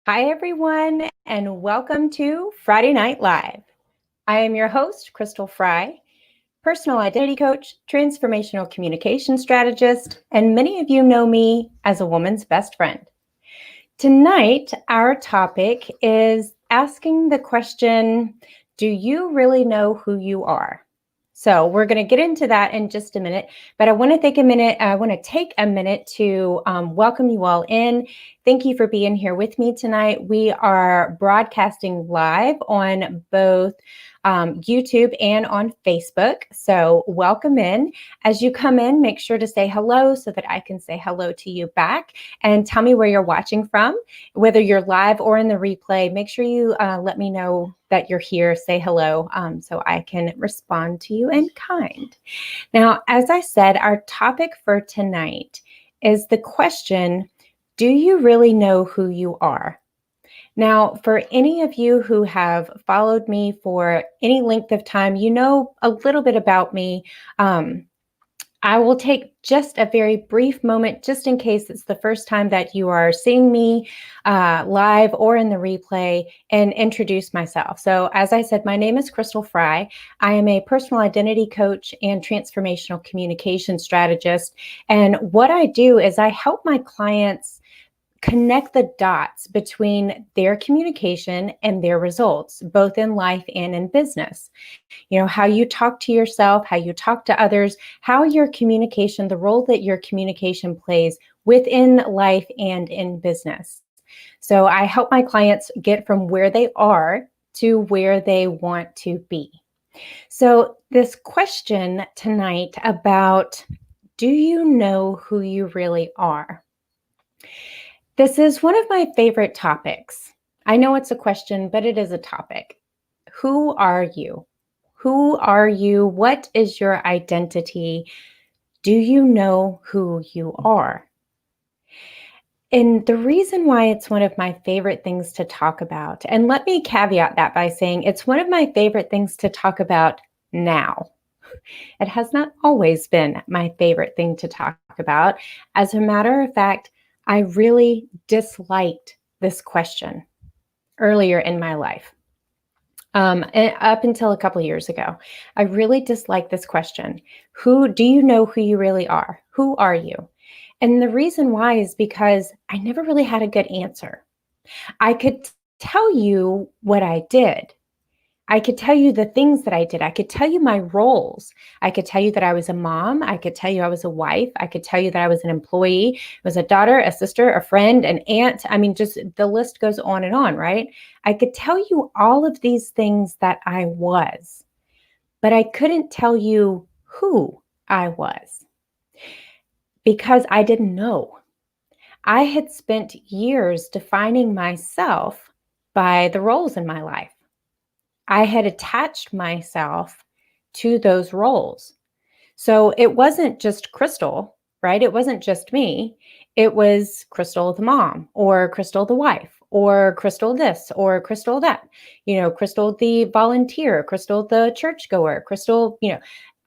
Hi, everyone, and welcome to Friday Night Live. I am your host, Crystal Fry, personal identity coach, transformational communication strategist, and many of you know me as a woman's best friend. Tonight, our topic is asking the question, do you really know who you are? So we're going to get into that in just a minute, but I want to take a minute to welcome you all in. Thank you for being here with me tonight. We are broadcasting live on both YouTube and on Facebook. So welcome in. As you come in, make sure to say hello so that I can say hello to you back, and tell me where you're watching from, whether you're live or in the replay. Make sure you let me know that you're here. Say hello so I can respond to you in kind. Now, as I said, our topic for tonight is the question, do you really know who you are? Now, for any of you who have followed me for any length of time, you know a little bit about me. I will take just a very brief moment, just in case it's the first time that you are seeing me live or in the replay, and introduce myself. So as I said, my name is Crystal Fry. I am a personal identity coach and transformational communication strategist. And what I do is I help my clients connect the dots between their communication and their results, both in life and in business. You know, how you talk to yourself, how you talk to others, how your communication, the role that your communication plays within life and in business. So I help my clients get from where they are to where they want to be. So this question tonight about, do you know who you really are? This is one of my favorite topics. I know it's a question, but it is a topic. Who are you? Who are you? What is your identity? Do you know who you are? And the reason why it's one of my favorite things to talk about, and let me caveat that by saying it's one of my favorite things to talk about now. It has not always been my favorite thing to talk about. As a matter of fact, I really disliked this question earlier in my life. Up until a couple of years ago, I really disliked this question. Who do you know who you really are? Who are you? And the reason why is because I never really had a good answer. I could tell you what I did. I could tell you the things that I did. I could tell you my roles. I could tell you that I was a mom. I could tell you I was a wife. I could tell you that I was an employee. I was a daughter, a sister, a friend, an aunt. I mean, just the list goes on, right? I could tell you all of these things that I was, but I couldn't tell you who I was because I didn't know. I had spent years defining myself by the roles in my life. I had attached myself to those roles. So it wasn't just Crystal, right? It wasn't just me. It was Crystal the mom, or Crystal the wife, or Crystal this, or Crystal that, Crystal the volunteer, Crystal the churchgoer, Crystal,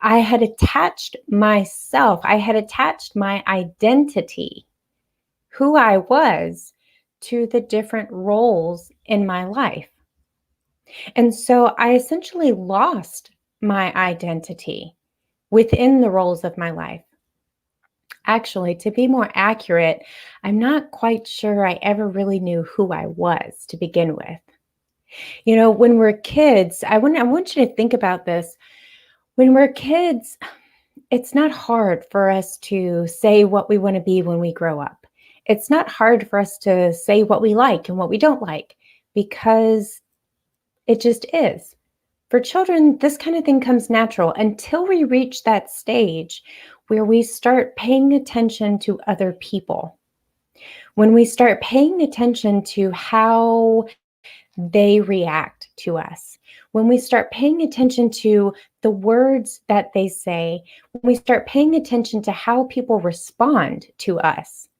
I had attached myself, I had attached my identity, who I was, to the different roles in my life. And so I essentially lost my identity within the roles of my life. Actually, to be more accurate, I'm not quite sure I ever really knew who I was to begin with. You know, when we're kids, I want you to think about this. When we're kids, it's not hard for us to say what we want to be when we grow up. It's not hard for us to say what we like and what we don't like, because it just is. For children, this kind of thing comes natural until we reach that stage where we start paying attention to other people. When we start paying attention to how they react to us, when we start paying attention to the words that they say, when we start paying attention to how people respond to us,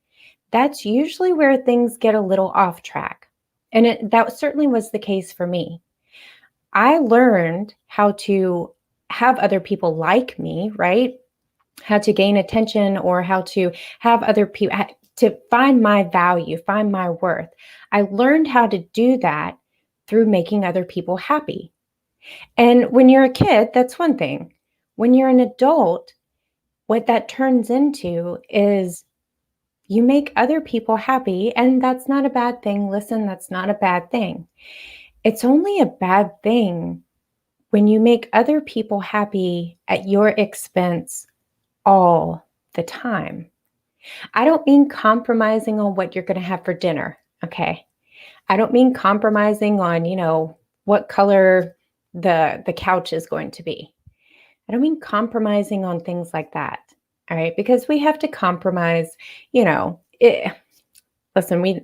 that's usually where things get a little off track. And that certainly was the case for me. I learned how to have other people like me, right? How to gain attention, or how to have other people, to find my value, find my worth. I learned how to do that through making other people happy. And when you're a kid, that's one thing. When you're an adult, what that turns into is you make other people happy, and that's not a bad thing. Listen, that's not a bad thing. It's only a bad thing when you make other people happy at your expense all the time. I don't mean compromising on what you're going to have for dinner, okay? I don't mean compromising on, what color the couch is going to be. I don't mean compromising on things like that, all right? Because we have to compromise, listen, we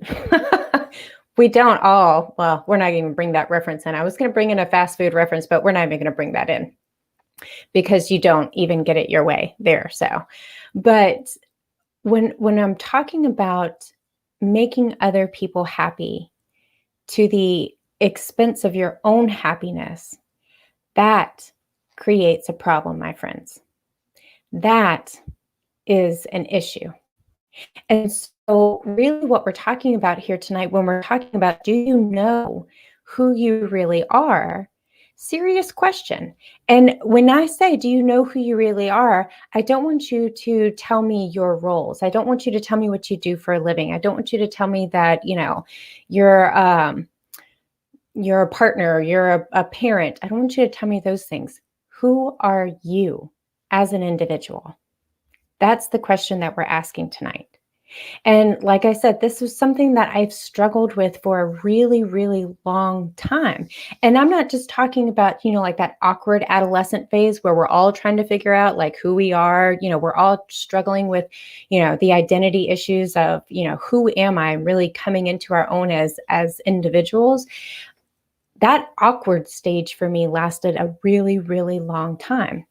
we don't all, well, we're not even bring that reference in. I was going to bring in a fast food reference, but we're not even going to bring that in because you don't even get it your way there. So, but when I'm talking about making other people happy to the expense of your own happiness, that creates a problem, my friends. That is an issue. And so really what we're talking about here tonight, when we're talking about, do you know who you really are? Serious question. And when I say, do you know who you really are? I don't want you to tell me your roles. I don't want you to tell me what you do for a living. I don't want you to tell me that, you're a partner, you're a parent. I don't want you to tell me those things. Who are you as an individual? That's the question that we're asking tonight. And like I said, this was something that I've struggled with for a really, really long time. And I'm not just talking about, like that awkward adolescent phase where we're all trying to figure out like who we are. We're all struggling with, the identity issues of, who am I really coming into our own as individuals. That awkward stage for me lasted a really, really long time.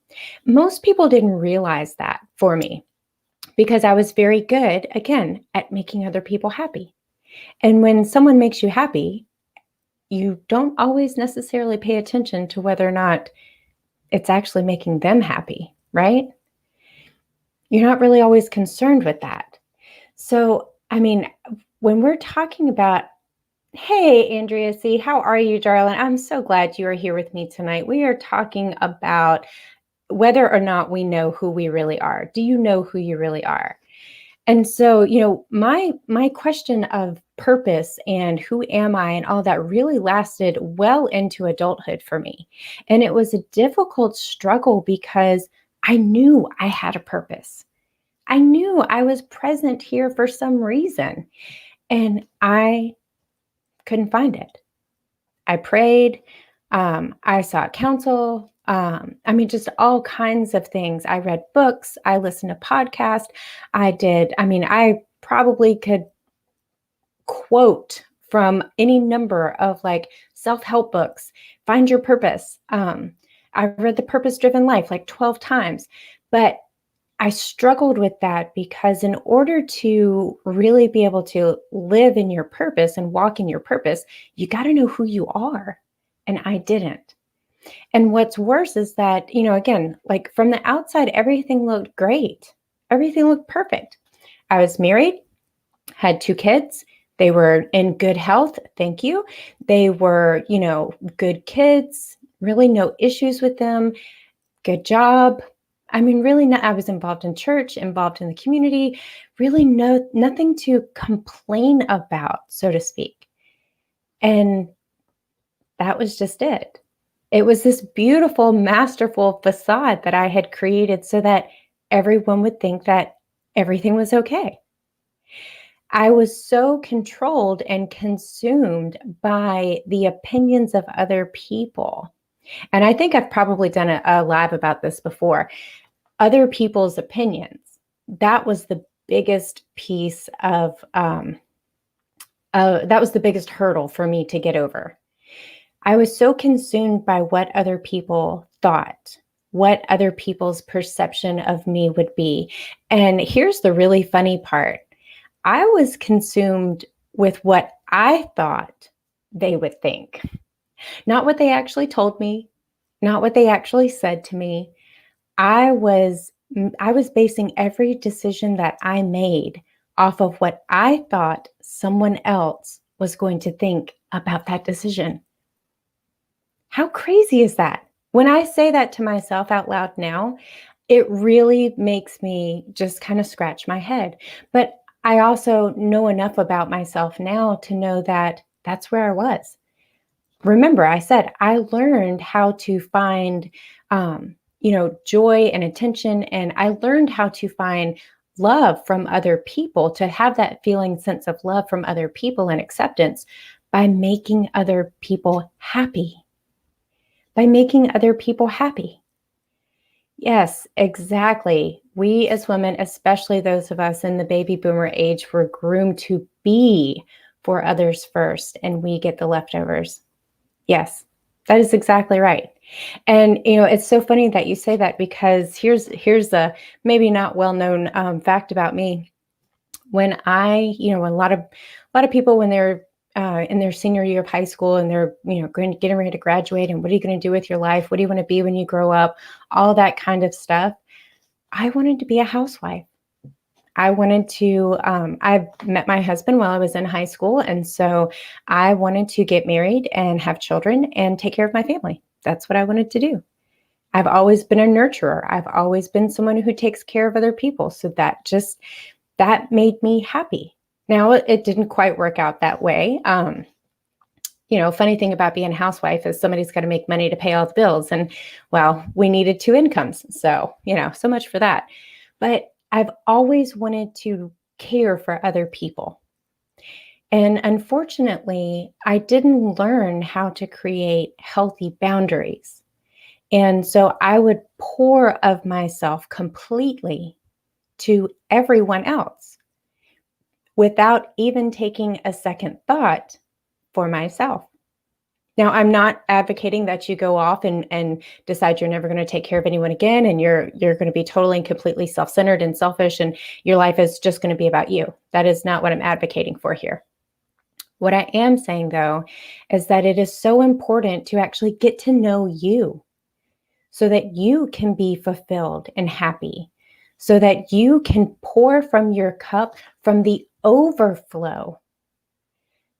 Most people didn't realize that for me, because I was very good, again, at making other people happy. And when someone makes you happy, you don't always necessarily pay attention to whether or not it's actually making them happy, right? You're not really always concerned with that. So, when we're talking about, hey, Andrea C., how are you, darling? I'm so glad you are here with me tonight. We are talking about whether or not we know who we really are. Do you know who you really are? And so, my question of purpose and who am I and all that really lasted well into adulthood for me. And it was a difficult struggle because I knew I had a purpose. I knew I was present here for some reason, and I couldn't find it. I prayed, I sought counsel, just all kinds of things. I read books, I listened to podcasts, I probably could quote from any number of like self-help books, find your purpose. I read The Purpose-Driven Life like 12 times, but I struggled with that because in order to really be able to live in your purpose and walk in your purpose, you got to know who you are. And I didn't. And what's worse is that, again, like from the outside, everything looked great. Everything looked perfect. I was married, had 2 kids. They were in good health. Thank you. They were, good kids, really no issues with them. Good job. Really, I was involved in church, involved in the community, really nothing to complain about, so to speak. And that was just it. It was this beautiful, masterful facade that I had created so that everyone would think that everything was okay. I was so controlled and consumed by the opinions of other people. And I think I've probably done a live about this before. Other people's opinions. That was the biggest piece of, that was the biggest hurdle for me to get over. I was so consumed by what other people thought, what other people's perception of me would be. And here's the really funny part. I was consumed with what I thought they would think, not what they actually told me, not what they actually said to me. I was basing every decision that I made off of what I thought someone else was going to think about that decision. How crazy is that? When I say that to myself out loud now, it really makes me just kind of scratch my head. But I also know enough about myself now to know that that's where I was. Remember, I said I learned how to find, joy and attention, and I learned how to find love from other people, to have that feeling sense of love from other people and acceptance by making other people happy. By making other people happy. Yes, exactly. We as women, especially those of us in the baby boomer age, were groomed to be for others first, and we get the leftovers. Yes, that is exactly right. And it's so funny that you say that, because here's a maybe not well known fact about me. When a lot of people, when they're in their senior year of high school and they're getting ready to graduate, and what are you going to do with your life? What do you want to be when you grow up? All that kind of stuff. I wanted to be a housewife. I wanted to, I met my husband while I was in high school. And so I wanted to get married and have children and take care of my family. That's what I wanted to do. I've always been a nurturer. I've always been someone who takes care of other people. So that made me happy. Now, it didn't quite work out that way. Funny thing about being a housewife is somebody's got to make money to pay all the bills. And well, we needed two incomes. So, so much for that. But I've always wanted to care for other people. And unfortunately, I didn't learn how to create healthy boundaries. And so I would pour of myself completely to everyone else without even taking a second thought for myself. Now, I'm not advocating that you go off and decide you're never going to take care of anyone again, and you're going to be totally and completely self-centered and selfish, and your life is just going to be about you. That is not what I'm advocating for here. What I am saying, though, is that it is so important to actually get to know you so that you can be fulfilled and happy, so that you can pour from your cup from the overflow,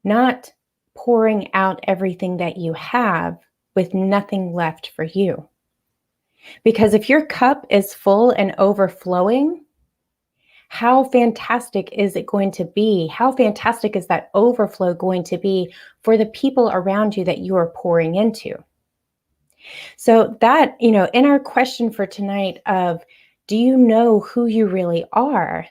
not pouring out everything that you have with nothing left for you. Because if your cup is full and overflowing, how fantastic is it going to be? How fantastic is that overflow going to be for the people around you that you are pouring into? So that, in our question for tonight of, do you know who you really are?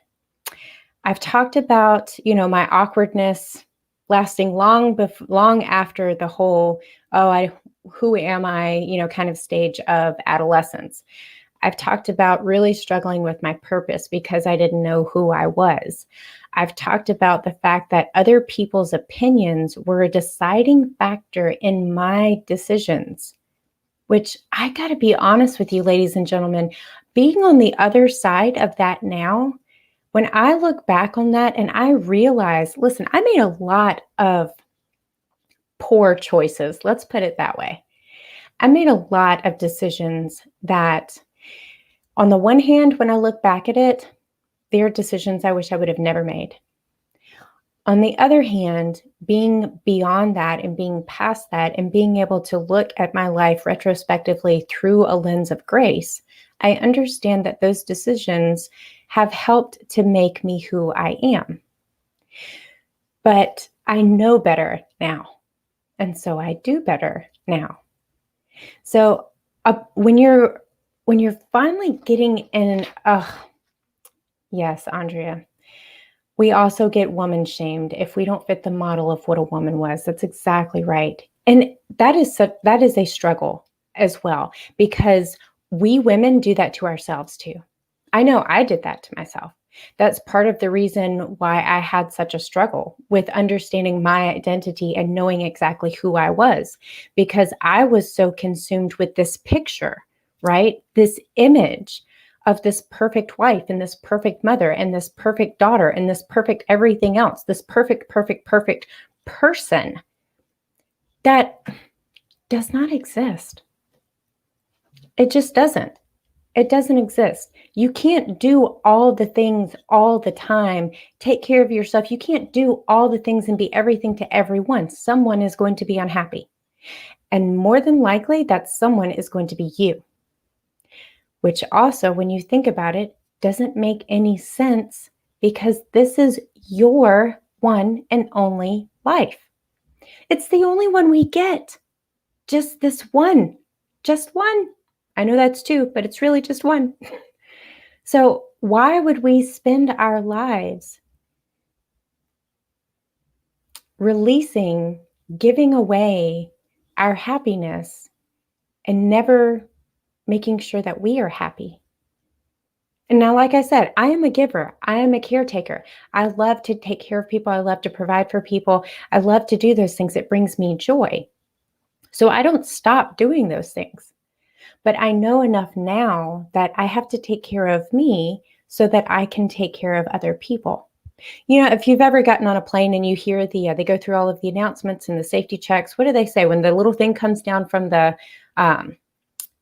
I've talked about, my awkwardness lasting long after the whole, who am I, kind of stage of adolescence. I've talked about really struggling with my purpose because I didn't know who I was. I've talked about the fact that other people's opinions were a deciding factor in my decisions, which I got to be honest with you, ladies and gentlemen, being on the other side of that now, when I look back on that and I realize, listen, I made a lot of poor choices. Let's put it that way. I made a lot of decisions that, on the one hand, when I look back at it, they're decisions I wish I would have never made. On the other hand, being beyond that and being past that and being able to look at my life retrospectively through a lens of grace, I understand that those decisions have helped to make me who I am. But I know better now. And so I do better now. So when you're finally getting in, yes, Andrea, we also get woman shamed if we don't fit the model of what a woman was. That's exactly right. And that is a struggle as well, because we women do that to ourselves too. I know I did that to myself. That's part of the reason why I had such a struggle with understanding my identity and knowing exactly who I was, because I was so consumed with this picture, right? This image of this perfect wife and this perfect mother and this perfect daughter and this perfect everything else, this perfect person that does not exist. It just doesn't. It doesn't exist. You can't do all the things all the time. Take care of yourself. You can't do all the things and be everything to everyone. Someone is going to be unhappy. And more than likely, that someone is going to be you. Which also, when you think about it, doesn't make any sense because this is your one and only life. It's the only one we get. Just this one. Just one. I know that's two, but it's really just one. So why would we spend our lives releasing, giving away our happiness and never making sure that we are happy? And now, like I said, I am a giver. I am a caretaker. I love to take care of people. I love to provide for people. I love to do those things. It brings me joy. So I don't stop doing those things. But I know enough now that I have to take care of me so that I can take care of other people. You know, if you've ever gotten on a plane and you hear they go through all of the announcements and the safety checks, what do they say when the little thing comes down from the,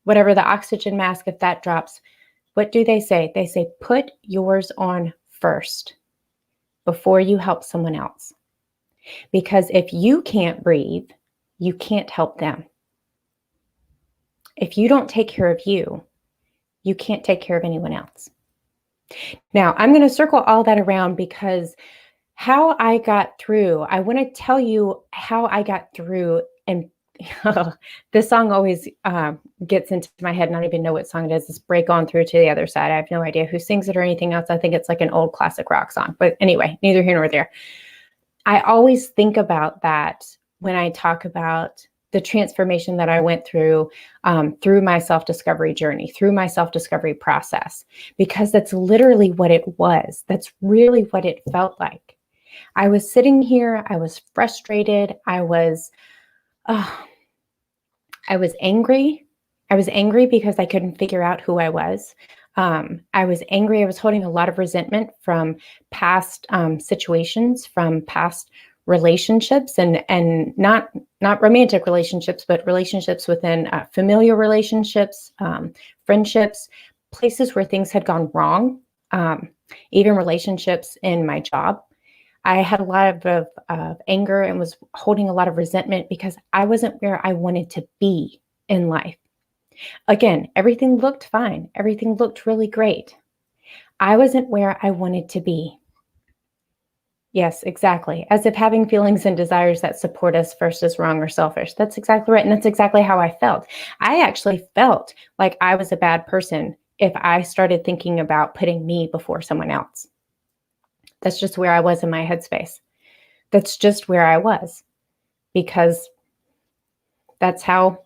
whatever the oxygen mask, if that drops, what do they say? They say, put yours on first before you help someone else. Because if you can't breathe, you can't help them. If you don't take care of you, you can't take care of anyone else. Now, I'm going to circle all that around because how I got through, I want to tell you how I got through. And this song always gets into my head and I don't even know what song it is. It's Break On Through to the Other Side. I have no idea who sings it or anything else. I think it's like an old classic rock song. But anyway, neither here nor there. I always think about that when I talk about the transformation that I went through my self-discovery journey, through my self-discovery process, because that's literally what it was. That's really what it felt like. I was sitting here, I was frustrated, I was angry. I was angry because I couldn't figure out who I was. I was angry. I was holding a lot of resentment from past situations, from past relationships, and not romantic relationships, but relationships within familial relationships, friendships, places where things had gone wrong, even relationships in my job. I had a lot of anger and was holding a lot of resentment because I wasn't where I wanted to be in life. Again, everything looked fine. Everything looked really great. I wasn't where I wanted to be. Yes, exactly. As if having feelings and desires that support us first is wrong or selfish. That's exactly right. And that's exactly how I felt. I actually felt like I was a bad person if I started thinking about putting me before someone else. That's just where I was in my headspace. That's just where I was, because that's how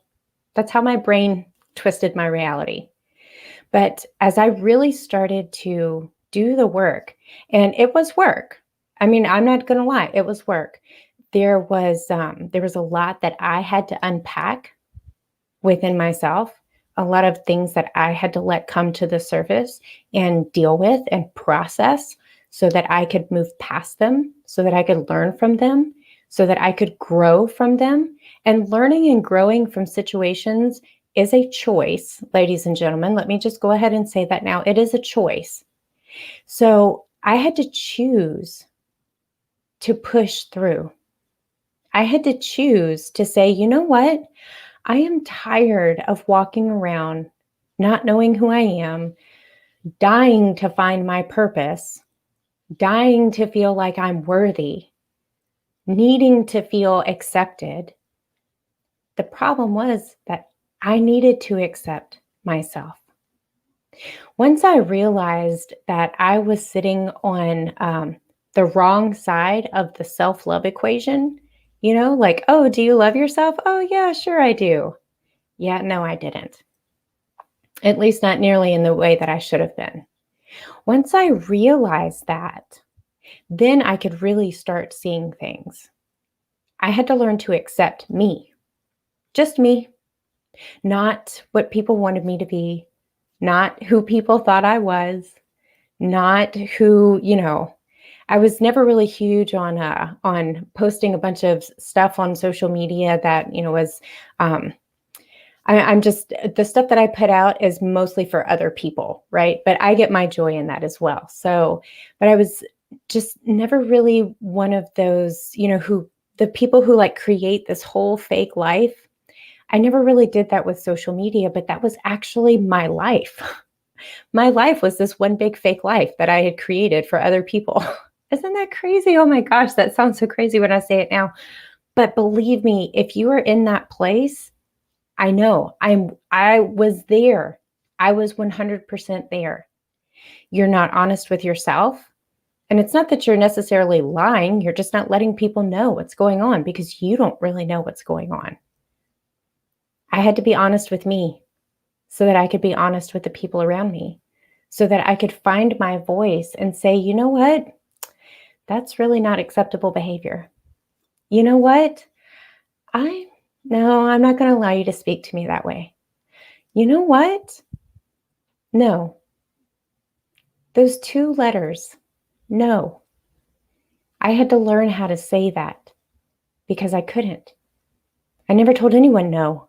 my brain twisted my reality. But as I really started to do the work, and it was work. I mean, I'm not going to lie, it was work. There was a lot that I had to unpack within myself, a lot of things that I had to let come to the surface and deal with and process so that I could move past them, so that I could learn from them, so that I could grow from them. And learning and growing from situations is a choice, ladies and gentlemen. Let me just go ahead and say that now. It is a choice. So I had to choose to push through. I had to choose to say, you know what? I am tired of walking around not knowing who I am, dying to find my purpose, dying to feel like I'm worthy, needing to feel accepted. The problem was that I needed to accept myself. Once I realized that I was sitting on the wrong side of the self-love equation, like, oh, do you love yourself? Oh, yeah, sure I do. Yeah, no, I didn't. At least not nearly in the way that I should have been. Once I realized that, then I could really start seeing things. I had to learn to accept me, just me, not what people wanted me to be, not who people thought I was, not who, I was never really huge on posting a bunch of stuff on social media that, was I'm just, the stuff that I put out is mostly for other people, right? But I get my joy in that as well. So, but I was just never really one of those, the people who like create this whole fake life. I never really did that with social media, but that was actually my life. My life was this one big fake life that I had created for other people. Isn't that crazy? Oh my gosh, that sounds so crazy when I say it now. But believe me, if you are in that place, I know I was there. I was 100% there. You're not honest with yourself. And it's not that you're necessarily lying, you're just not letting people know what's going on because you don't really know what's going on. I had to be honest with me so that I could be honest with the people around me, so that I could find my voice and say, you know what? That's really not acceptable behavior. You know what? No, I'm not going to allow you to speak to me that way. You know what? No. Those 2 letters, no. I had to learn how to say that because I couldn't. I never told anyone no.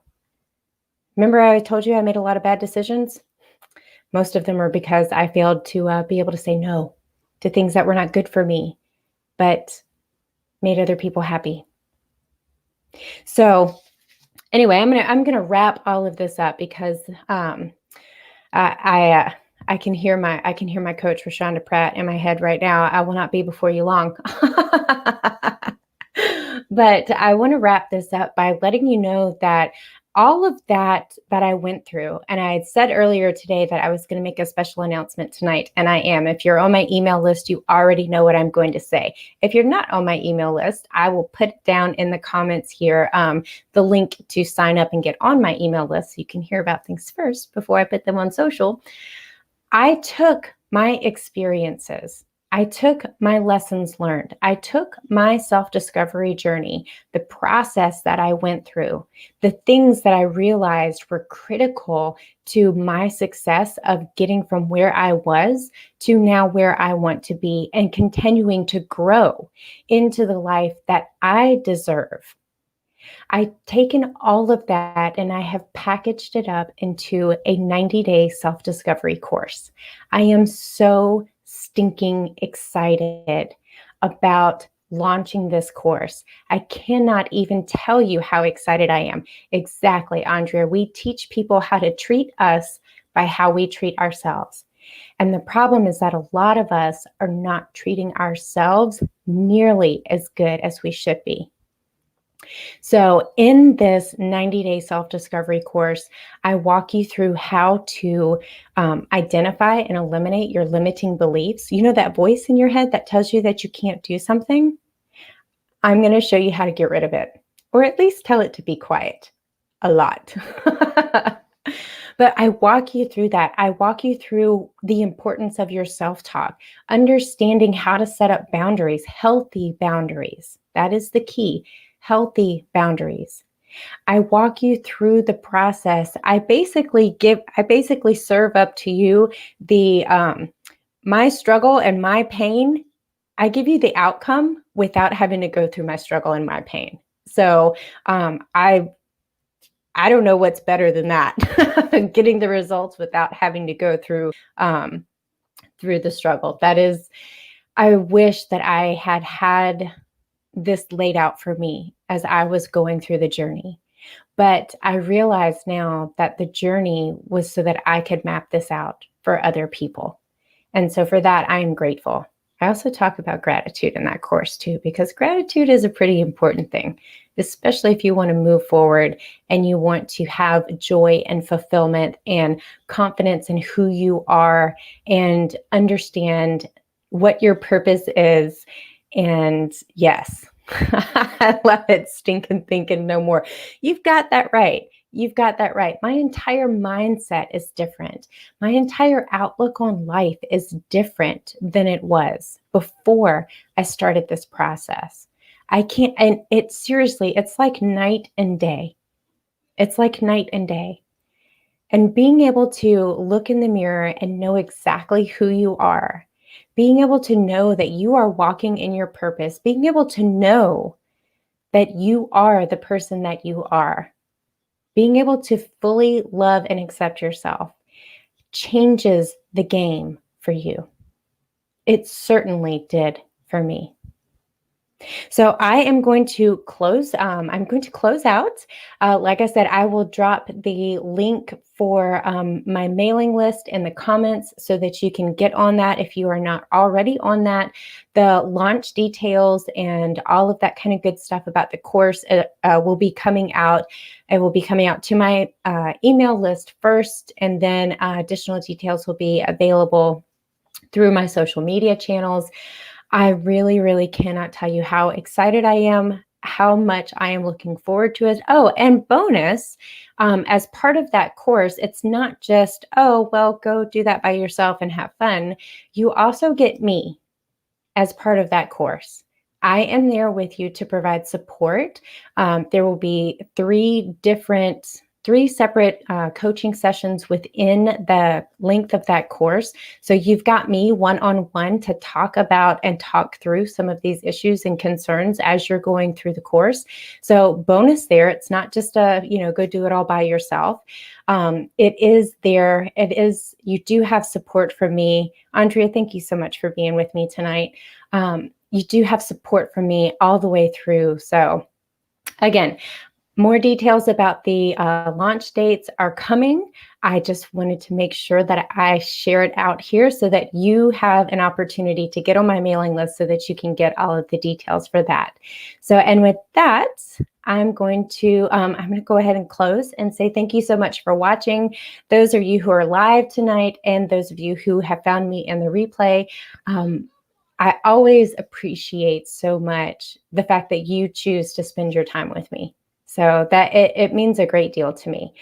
Remember I told you I made a lot of bad decisions? Most of them were because I failed to be able to say no to things that were not good for me, but made other people happy. So anyway, I'm gonna wrap all of this up because I can hear my coach Rashonda Pratt in my head right now. I will not be before you long. But I want to wrap this up by letting you know that all of that I went through, and I had said earlier today that I was going to make a special announcement tonight, and I am. If you're on my email list, you already know what I'm going to say. If you're not on my email list, I will put down in the comments here the link to sign up and get on my email list so you can hear about things first before I put them on social. I took my experiences, I took my lessons learned, I took my self-discovery journey, the process that I went through, the things that I realized were critical to my success of getting from where I was to now where I want to be and continuing to grow into the life that I deserve. I've taken all of that and I have packaged it up into a 90-day self-discovery course. I am so stinking excited about launching this course. I cannot even tell you how excited I am. Exactly, Andrea. We teach people how to treat us by how we treat ourselves. And the problem is that a lot of us are not treating ourselves nearly as good as we should be. So in this 90-day self-discovery course, I walk you through how to identify and eliminate your limiting beliefs. You know that voice in your head that tells you that you can't do something? I'm going to show you how to get rid of it, or at least tell it to be quiet a lot. But I walk you through that. I walk you through the importance of your self-talk, understanding how to set up boundaries, healthy boundaries. That is the key. Healthy boundaries. I walk you through the process. I basically serve up to you the my struggle and my pain. I give you the outcome without having to go through my struggle and my pain. So I don't know what's better than that. Getting the results without having to go through the struggle. That is, I wish that I had this laid out for me as I was going through the journey. But I realize now that the journey was so that I could map this out for other people. And so for that, I am grateful. I also talk about gratitude in that course too, because gratitude is a pretty important thing, especially if you want to move forward and you want to have joy and fulfillment and confidence in who you are and understand what your purpose is. And yes, I love it. Stinking thinking no more. You've got that right. You've got that right. My entire mindset is different. My entire outlook on life is different than it was before I started this process. I can't, and it's seriously, it's like night and day. It's like night and day. And being able to look in the mirror and know exactly who you are, being able to know that you are walking in your purpose, being able to know that you are the person that you are. being able to fully love and accept yourself changes the game for you. It certainly did for me. So I am going to close. I'm going to close out. Like I said, I will drop the link for my mailing list in the comments so that you can get on that if you are not already on that. The launch details and all of that kind of good stuff about the course will be coming out. It will be coming out to my email list first, and then additional details will be available through my social media channels. I really, really cannot tell you how excited I am, how much I am looking forward to it. Oh, and bonus, as part of that course, it's not just, oh, well, go do that by yourself and have fun. You also get me as part of that course. I am there with you to provide support. There will be three separate coaching sessions within the length of that course. So you've got me one-on-one to talk about and talk through some of these issues and concerns as you're going through the course. So bonus there, it's not just go do it all by yourself. It is there. You do have support from me. Andrea, thank you so much for being with me tonight. You do have support from me all the way through. So again, more details about the launch dates are coming. I just wanted to make sure that I share it out here so that you have an opportunity to get on my mailing list so that you can get all of the details for that. So, and with that, I'm going to go ahead and close and say thank you so much for watching. Those of you who are live tonight and those of you who have found me in the replay, I always appreciate so much the fact that you choose to spend your time with me. So that it means a great deal to me.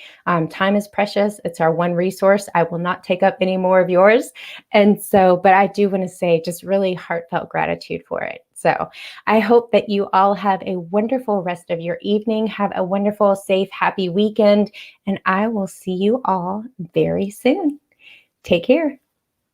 Time is precious. It's our one resource. I will not take up any more of yours. And so, but I do want to say just really heartfelt gratitude for it. So I hope that you all have a wonderful rest of your evening. Have a wonderful, safe, happy weekend. And I will see you all very soon. Take care.